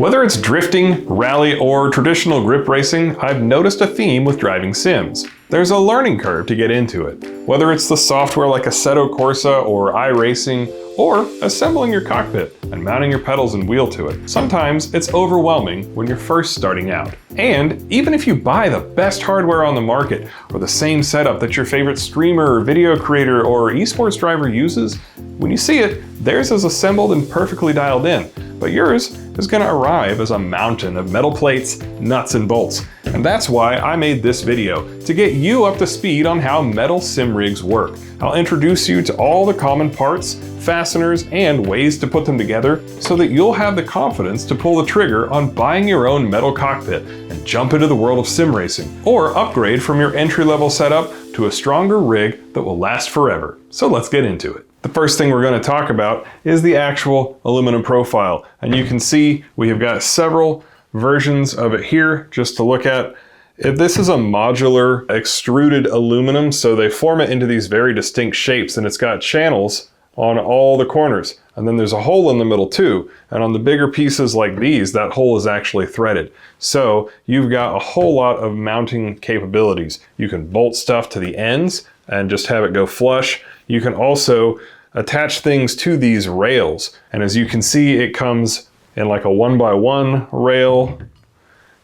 Whether it's drifting, rally, or traditional grip racing, I've noticed a theme with driving sims. There's a learning curve to get into it. Whether it's the software like Assetto Corsa or iRacing, or assembling your cockpit and mounting your pedals and wheel to it. Sometimes it's overwhelming when you're first starting out. And even if you buy the best hardware on the market, or the same setup that your favorite streamer, video creator, or esports driver uses, when you see it, theirs is assembled and perfectly dialed in. But yours is going to arrive as a mountain of metal plates, nuts, and bolts. And that's why I made this video, to get you up to speed on how metal sim rigs work. I'll introduce you to all the common parts, fasteners, and ways to put them together so that you'll have the confidence to pull the trigger on buying your own metal cockpit and jump into the world of sim racing, or upgrade from your entry-level setup to a stronger rig that will last forever. So let's get into it. The first thing we're going to talk about is the actual aluminum profile. And you can see we have got several versions of it here just to look at. This is a modular extruded aluminum, so they form it into these very distinct shapes, and it's got channels on all the corners. And then there's a hole in the middle too. And on the bigger pieces like these, that hole is actually threaded. So you've got a whole lot of mounting capabilities. You can bolt stuff to the ends and just have it go flush. You can also attach things to these rails. And as you can see, it comes in like a 1x1 rail.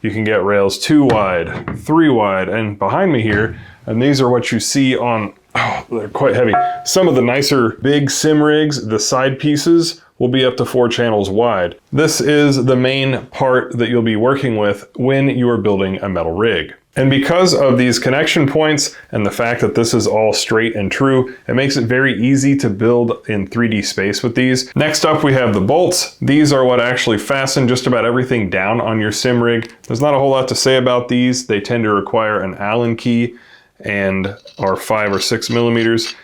You can get rails 2 wide, 3 wide, and behind me here, and these are what you see on, they're quite heavy. Some of the nicer big sim rigs, the side pieces will be up to 4 channels wide. This is the main part that you'll be working with when you are building a metal rig. And because of these connection points and the fact that this is all straight and true, it makes it very easy to build in 3D space with these. Next up, we have the bolts. These are what actually fasten just about everything down on your sim rig. There's not a whole lot to say about these. They tend to require an Allen key and are 5 or 6 millimeters.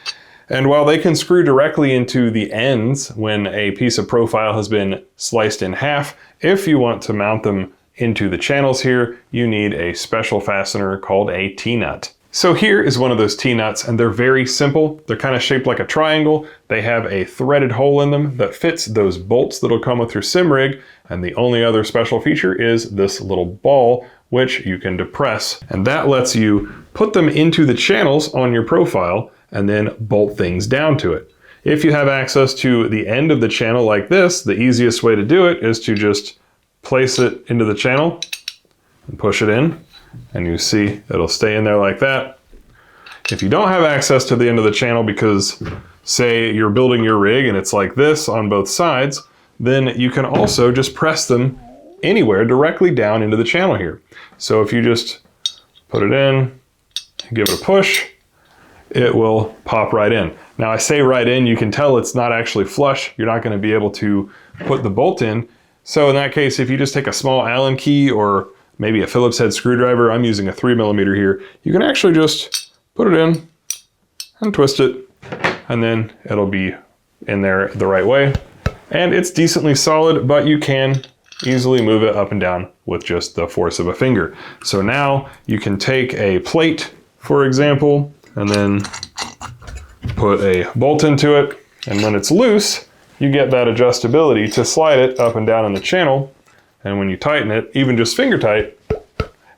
And while they can screw directly into the ends when a piece of profile has been sliced in half, if you want to mount them into the channels here, you need a special fastener called a T-nut. So here is one of those T-nuts, and they're very simple. They're kind of shaped like a triangle. They have a threaded hole in them that fits those bolts that'll come with your sim rig, and the only other special feature is this little ball, which you can depress, and that lets you put them into the channels on your profile and then bolt things down to it. If you have access to the end of the channel like this, the easiest way to do it is to just place it into the channel and push it in, and you see it'll stay in there like that. If you don't have access to the end of the channel because, say, you're building your rig and it's like this on both sides, then you can also just press them anywhere directly down into the channel here. So if you just put it in, give it a push, it will pop right in. Now I say right in, you can tell it's not actually flush. You're not going to be able to put the bolt in. So in that case, if you just take a small Allen key or maybe a Phillips head screwdriver, I'm using a 3 millimeter here, you can actually just put it in and twist it, and then it'll be in there the right way. And it's decently solid, but you can easily move it up and down with just the force of a finger. So now you can take a plate, for example, and then put a bolt into it, and when it's loose, you get that adjustability to slide it up and down in the channel, and when you tighten it, even just finger tight,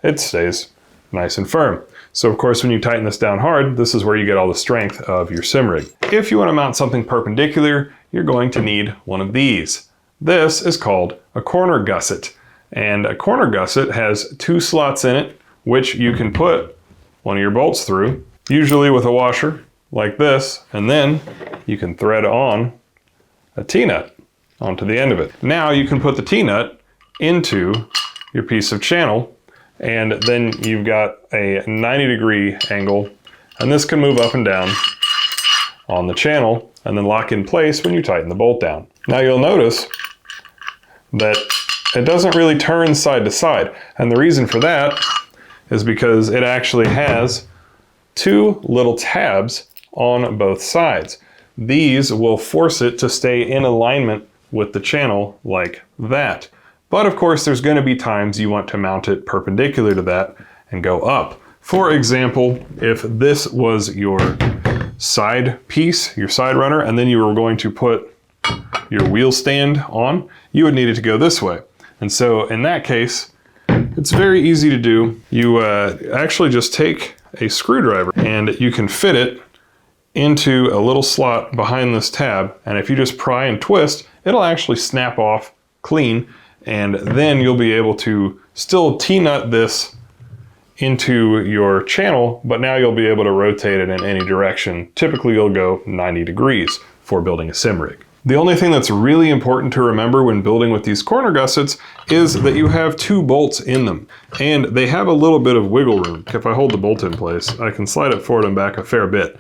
it stays nice and firm. So of course, when you tighten this down hard, this is where you get all the strength of your sim rig. If you want to mount something perpendicular, you're going to need one of these. This is called a corner gusset, and a corner gusset has 2 slots in it, which you can put one of your bolts through, usually with a washer like this, and then you can thread on a T-nut onto the end of it. Now you can put the T-nut into your piece of channel, and then you've got a 90-degree angle, and this can move up and down on the channel and then lock in place when you tighten the bolt down. Now you'll notice that it doesn't really turn side to side, and the reason for that is because it actually has 2 little tabs on both sides. These will force it to stay in alignment with the channel like that. But of course, there's going to be times you want to mount it perpendicular to that and go up. For example, if this was your side piece, your side runner, and then you were going to put your wheel stand on, you would need it to go this way. And so in that case, it's very easy to do. You actually just take a screwdriver and you can fit it into a little slot behind this tab. And if you just pry and twist, it'll actually snap off clean. And then you'll be able to still T-nut this into your channel, but now you'll be able to rotate it in any direction. Typically you'll go 90 degrees for building a sim rig. The only thing that's really important to remember when building with these corner gussets is that you have 2 bolts in them, and they have a little bit of wiggle room. If I hold the bolt in place, I can slide it forward and back a fair bit.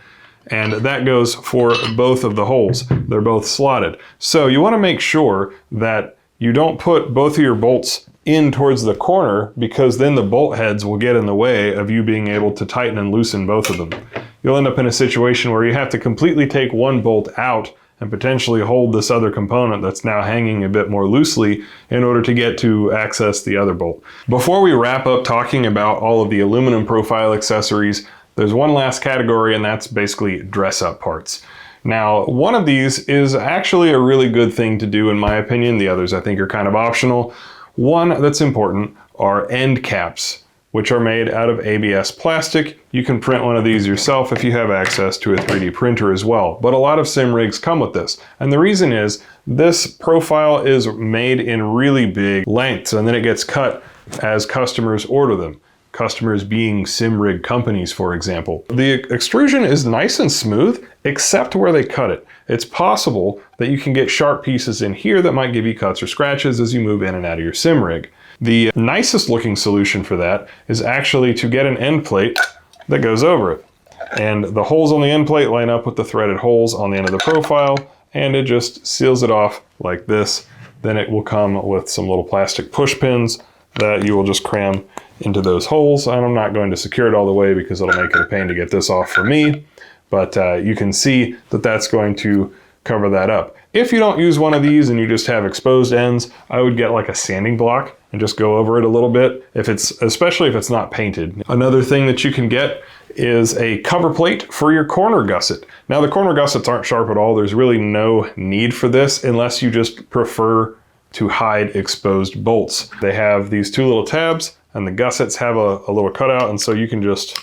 And that goes for both of the holes. They're both slotted. So you want to make sure that you don't put both of your bolts in towards the corner, because then the bolt heads will get in the way of you being able to tighten and loosen both of them. You'll end up in a situation where you have to completely take one bolt out and potentially hold this other component that's now hanging a bit more loosely in order to get to access the other bolt. Before we wrap up talking about all of the aluminum profile accessories, there's one last category, and that's basically dress-up parts. Now, one of these is actually a really good thing to do in my opinion. The others I think are kind of optional. One that's important are end caps, which are made out of ABS plastic. You can print one of these yourself if you have access to a 3D printer as well. But a lot of sim rigs come with this. And the reason is this profile is made in really big lengths, and then it gets cut as customers order them. Customers being sim rig companies, for example. The extrusion is nice and smooth, except where they cut it. It's possible that you can get sharp pieces in here that might give you cuts or scratches as you move in and out of your sim rig. The nicest looking solution for that is actually to get an end plate that goes over it. And the holes on the end plate line up with the threaded holes on the end of the profile, and it just seals it off like this. Then it will come with some little plastic push pins that you will just cram into those holes. And I'm not going to secure it all the way because it'll make it a pain to get this off for me. But you can see that that's going to cover that up. If you don't use one of these and you just have exposed ends, I would get like a sanding block and just go over it a little bit, especially if it's not painted. Another thing that you can get is a cover plate for your corner gusset. Now the corner gussets aren't sharp at all. There's really no need for this unless you just prefer to hide exposed bolts. They have these 2 little tabs, and the gussets have a little cutout, and so you can just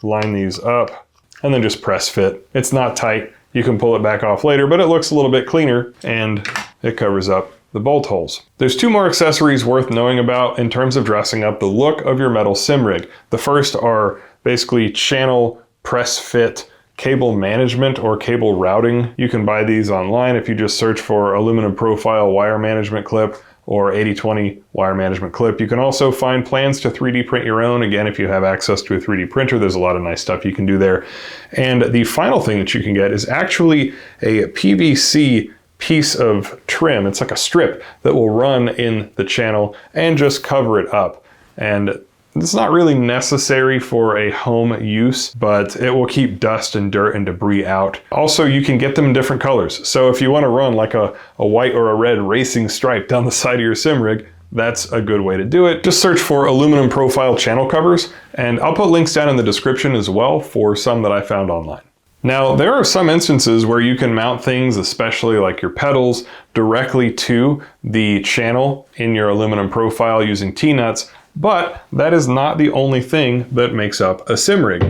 line these up and then just press fit. It's not tight. You can pull it back off later, but it looks a little bit cleaner, and it covers up the bolt holes. There's 2 more accessories worth knowing about in terms of dressing up the look of your metal sim rig. The first are basically channel press fit cable management or cable routing. You can buy these online if you just search for aluminum profile wire management clip or 80/20 wire management clip. You can also find plans to 3D print your own. Again, if you have access to a 3D printer, there's a lot of nice stuff you can do there. And the final thing that you can get is actually a PVC piece of trim. It's like a strip that will run in the channel and just cover it up. And it's not really necessary for a home use, but it will keep dust and dirt and debris out. Also, you can get them in different colors. So if you want to run like a white or a red racing stripe down the side of your sim rig, that's a good way to do it. Just search for aluminum profile channel covers, and I'll put links down in the description as well for some that I found online. Now, there are some instances where you can mount things, especially like your pedals, directly to the channel in your aluminum profile using T-nuts. But that is not the only thing that makes up a sim rig.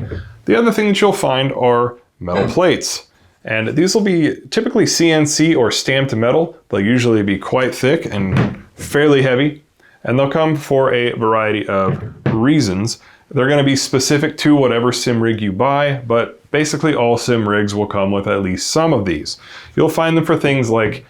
The other thing that you'll find are metal plates. And these will be typically CNC or stamped metal. They'll usually be quite thick and fairly heavy. And they'll come for a variety of reasons. They're going to be specific to whatever sim rig you buy, but basically all sim rigs will come with at least some of these. You'll find them for things like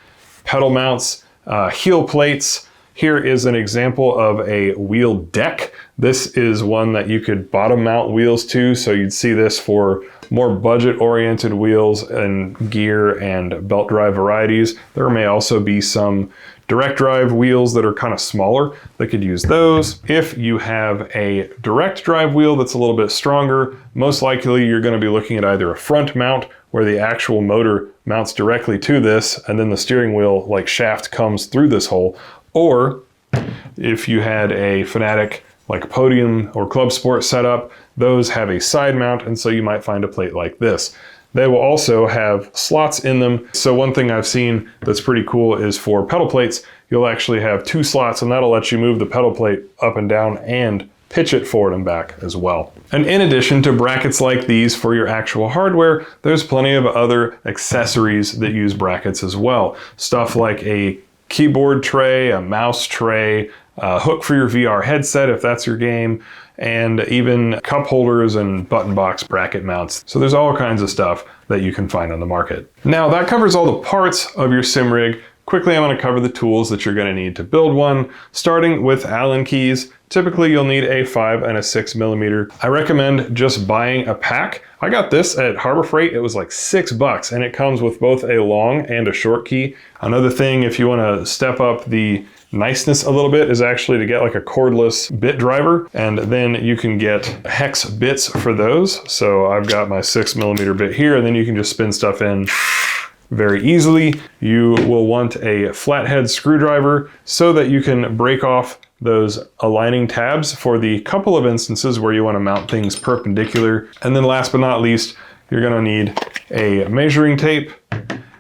pedal mounts, heel plates. Here is an example of a wheel deck. This is one that you could bottom mount wheels to, so you'd see this for more budget-oriented wheels and gear and belt drive varieties. There may also be some direct drive wheels that are kind of smaller that could use those. If you have a direct drive wheel that's a little bit stronger, most likely you're going to be looking at either a front mount where the actual motor mounts directly to this and then the steering wheel like shaft comes through this hole. Or if you had a Fanatic like Podium or Club Sport setup, those have a side mount, and so you might find a plate like this. They will also have slots in them. So one thing I've seen that's pretty cool is for pedal plates, you'll actually have 2 slots, and that'll let you move the pedal plate up and down and pitch it forward and back as well. And in addition to brackets like these for your actual hardware, there's plenty of other accessories that use brackets as well. Stuff like a keyboard tray, a mouse tray, a hook for your VR headset if that's your game, and even cup holders and button box bracket mounts. So there's all kinds of stuff that you can find on the market. Now that covers all the parts of your sim rig. Quickly, I'm going to cover the tools that you're going to need to build one, starting with Allen keys. Typically, you'll need a 5 and a 6 millimeter. I recommend just buying a pack. I got this at Harbor Freight. It was like $6, and it comes with both a long and a short key. Another thing, if you want to step up the niceness a little bit, is actually to get like a cordless bit driver, and then you can get hex bits for those. So I've got my 6 millimeter bit here, and then you can just spin stuff in very easily. You will want a flathead screwdriver so that you can break off those aligning tabs for the couple of instances where you want to mount things perpendicular. And then last but not least, you're going to need a measuring tape.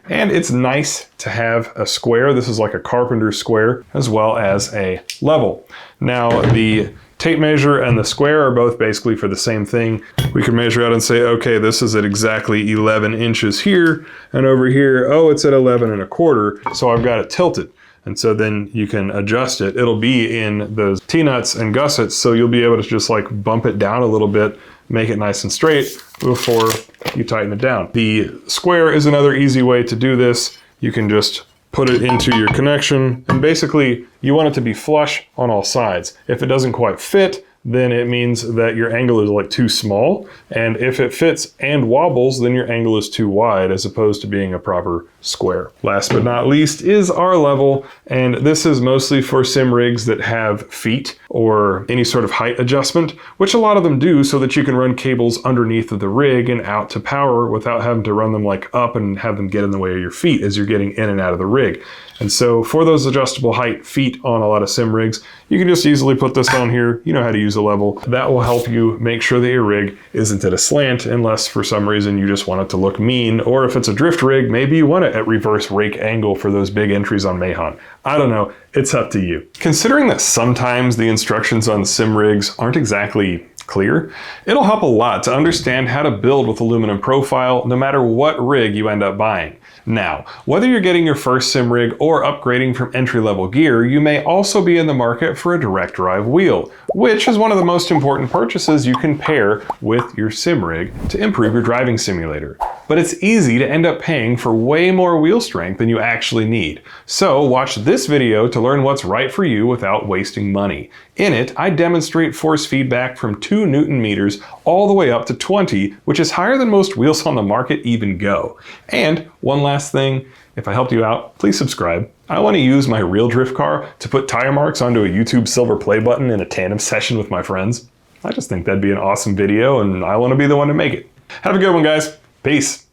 And it's nice to have a square. This is like a carpenter square, as well as a level. Now the tape measure and the square are both basically for the same thing. We can measure out and say, okay, this is at exactly 11 inches here, and over here, oh, it's at 11 and a quarter, so I've got it tilted. And so then you can adjust it. It'll be in those T-nuts and gussets, so you'll be able to just like bump it down a little bit, make it nice and straight before you tighten it down. The square is another easy way to do this. You can just put it into your connection, and basically you want it to be flush on all sides. If it doesn't quite fit, then it means that your angle is like too small. And if it fits and wobbles, then your angle is too wide as opposed to being a proper square. Last but not least is our level. And this is mostly for sim rigs that have feet or any sort of height adjustment, which a lot of them do, so that you can run cables underneath of the rig and out to power without having to run them like up and have them get in the way of your feet as you're getting in and out of the rig. And so for those adjustable height feet on a lot of sim rigs, you can just easily put this on here. You know how to use a level. That will help you make sure that your rig isn't at a slant, unless for some reason you just want it to look mean, or if it's a drift rig, maybe you want it at reverse rake angle for those big entries on Mahon. I don't know, it's up to you. Considering that sometimes the instructions on sim rigs aren't exactly clear, it'll help a lot to understand how to build with aluminum profile no matter what rig you end up buying. Now, whether you're getting your first sim rig or upgrading from entry-level gear, you may also be in the market for a direct drive wheel, which is one of the most important purchases you can pair with your sim rig to improve your driving simulator. But it's easy to end up paying for way more wheel strength than you actually need. So watch this video to learn what's right for you without wasting money. In it, I demonstrate force feedback from 2 Newton meters all the way up to 20, which is higher than most wheels on the market even go. And one last thing, if I helped you out, please subscribe. I want to use my real drift car to put tire marks onto a YouTube silver play button in a tandem session with my friends. I just think that'd be an awesome video, and I want to be the one to make it. Have a good one, guys. Peace.